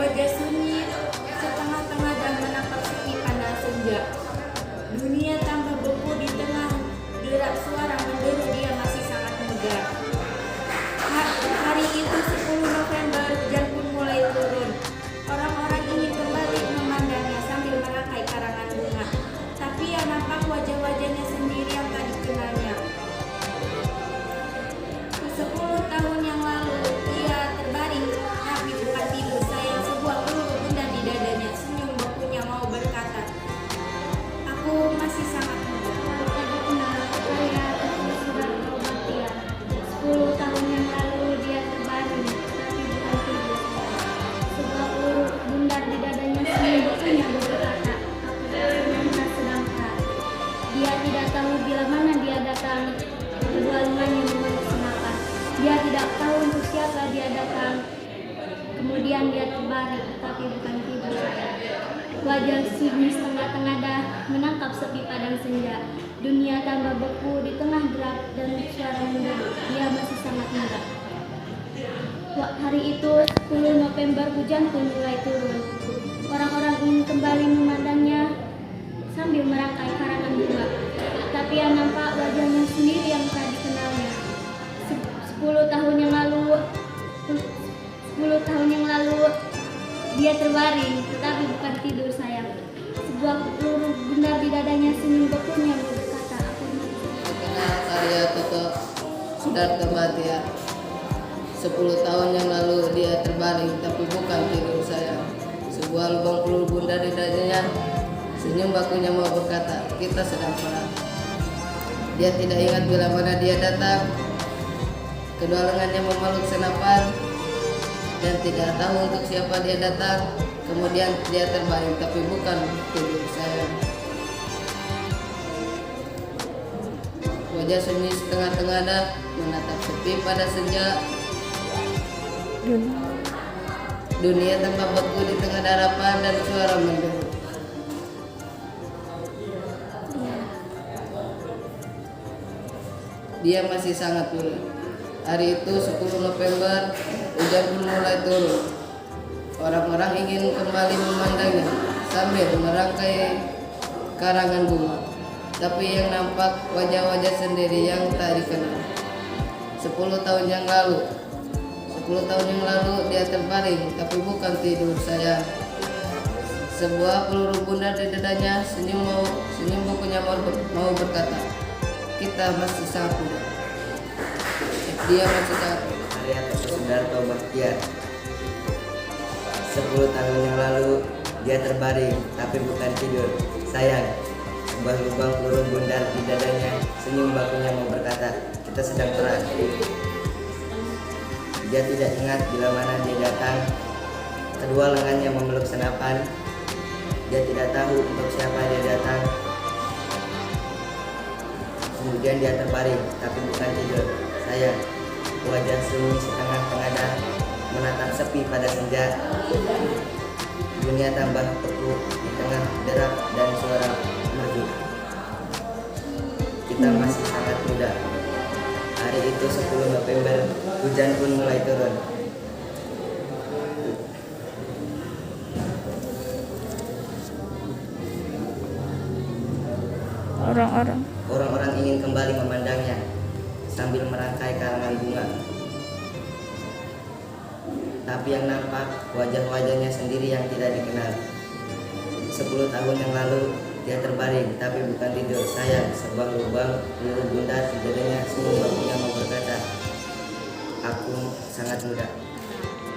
Wajah sunyi setengah-tengah dan menatap sepi pada senja. Dunia tambah beku di tengah derap suara menderu, dia masih sangat muda. Hari itu 10 November, hujan pun mulai turun. Orang-orang ingin kembali memandangnya sambil merangkai karangan bunga. Tapi yang nampak wajah-wajahnya sendiri yang tak dikenalnya. 10 tahun yang lalu dia terbaring, tapi bukan tidur. Sayang, sebuah peluru bundar di dadanya. Senyum bekunya mau berkata, aku masih sangat muda. Tadi kenal saya sudah berobat dia. 10 tahun yang lalu dia terbaring, tapi bukan tidur. Sebuah peluru bundar di dadanya. Senyum bekunya berkata, aku memang sedang keras. Dia tidak tahu bila mana dia datang. Kedua lengannya memeluk senapan. Dia tidak tahu untuk siapa dia datang. Kemudian dia terbaring, tapi bukan tidur. Wajah sunyi setengah-tengah dah menangkap sepi padang senja. Dunia tambah beku di tengah derap dan suara menderu. Dia masih sangat muda. Hari itu 10 November, hujan pun mulai turun. Orang-orang ingin kembali memandangnya sambil merangkai karangan bunga. Tapi yang nampak wajahnya sendiri yang tak dikenalnya. 10 tahun yang lalu dia terbaring, tetapi bukan tidur sayang. Sebuah peluru bundar di dadanya. Senyum bekunya berkata, aku Kenal karya Toto Sudarto Bhatia. 10 tahun yang lalu dia terbaring, tapi bukan tidur sayang. Sebuah lubang peluru bundar di dadanya. Senyum bakunya mau berkata, kita sedang perang. Dia tidak ingat bila mana dia datang. Kedua lengannya memeluk senapan dan tidak tahu untuk siapa dia datang. Kemudian dia terbaring, tapi bukan tidur sayang. Wajah sunyi setengah-tengah dah menatap sepi pada senja. Dunia tambah beku di tengah darapan dan suara menderu. Dia masih sangat muda. Hari itu 10 November, hujan pun mulai turun. Orang-orang ingin kembali memandangnya sambil merangkai karangan bunga. Tapi yang nampak wajah-wajah sendiri yang tak dikenal. 10 tahun yang lalu dia terbaring, tapi bukan tidur sayang. Sebuah peluru bundar di dadanya. Senyum bukunya mau berkata, kita masih sangat muda. Dia masih sangat muda. Karya Toto Sudarto Bhatia. 10 tahun yang lalu dia terbaring, tapi bukan tidur sayang. Sebuah lubang peluru bundar di dadanya. Senyum bakunya mau berkata, kita sedang perang. Dia tidak ingat bila mana dia datang. Kedua lengannya memeluk senapan. Dia tidak tahu untuk siapa dia datang. Kemudian dia terbaring, tapi bukan tidur sayang. Wajah sunyi setengah-tengah dah menatap sepi pada senja. Dunia tambah beku di tengah derap dan suara merdu. Kita masih sangat muda. Hari itu 10 November, hujan pun mulai turun. Orang-orang ingin kembali memandangnya sambil merangkai karangan bunga. Tapi yang nampak wajah-wajahnya sendiri yang tidak dikenal. 10 tahun yang lalu dia terbaring, tapi bukan tidur sayang. Sebuah lubang peluru bundar di dadanya. Senyum bakunya mau berkata, aku sangat muda.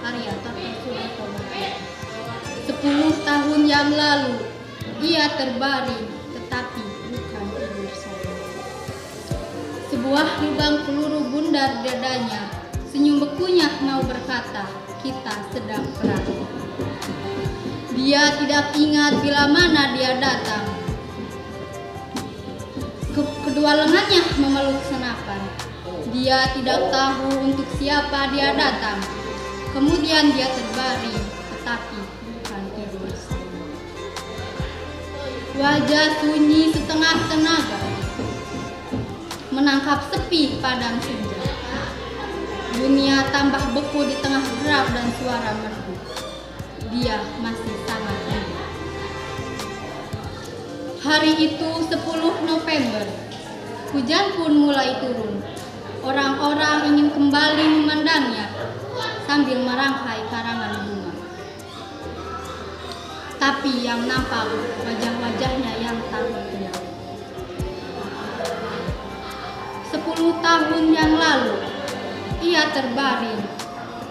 Karya Toto Sudarto Bhatia. 10 tahun yang lalu dia terbaring, tetapi bukan tidur sayang. Sebuah lubang peluru bundar di dadanya. Senyum bekunya mau berkata, kita sedang perang. Dia tidak ingat bila mana dia datang. Kedua lengannya memeluk senapan. Dia tidak tahu untuk siapa dia datang. Kemudian dia terbaring, tetapi bukan tidur. Wajah sunyi setengah tenaga menangkap sepi padang senja. Dunia tambah beku di tengah derap dan suara merdu. dia masih sangat muda. Hari itu 10 November, hujan pun mulai turun. Orang-orang ingin kembali memandangnya sambil merangkai karangan bunga. Tapi yang nampak wajah-wajahnya yang tak terkenal. 10 tahun yang lalu, ia terbaring,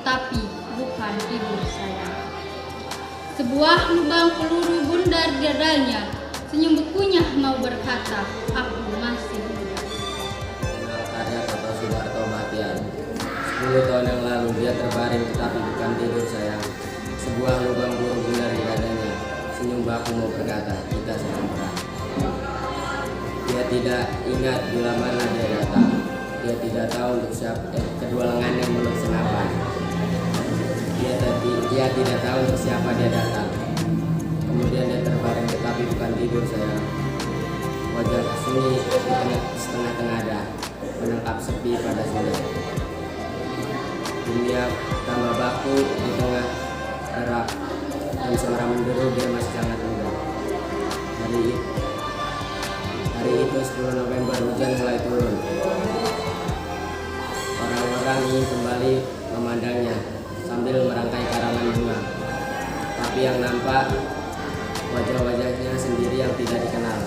tapi bukan tidur sayang. Sebuah lubang peluru bundar di dadanya, senyum bekunya mau berkata, aku masih muda. Karya Toto Sudarto Batian. 10 tahun yang lalu dia terbaring tetapi bukan tidur sayang. Sebuah lubang peluru bundar di dadanya, senyum baku mau berkata, kita sedang perang. Dia tidak ingat bila mana dia datang. Dia tidak tahu untuk siapa kedua lengannya meluk senapan. Dia tidak tahu untuk siapa dia datang. Kemudian dia terbaring tetapi bukan tidur sayang. Wajah sunyi di setengah-tengah ada, menangkap sepi pada sudah. Dunia tambah baku di tengah gerak dan suara menderu dia masih sangat muda. Hari itu 10 November hujan mulai turun. Orang-orang ingin kembali memandangnya sambil merangkai karangan bunga. Tapi yang nampak wajah-wajahnya sendiri yang tidak dikenal.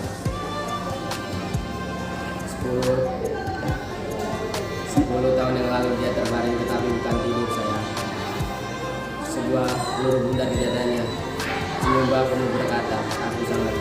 10 tahun yang lalu dia terbaring tetapi bukan tidur sayang. Sebuah peluru bundar di dadanya. Senyum baku berkata, aku sangat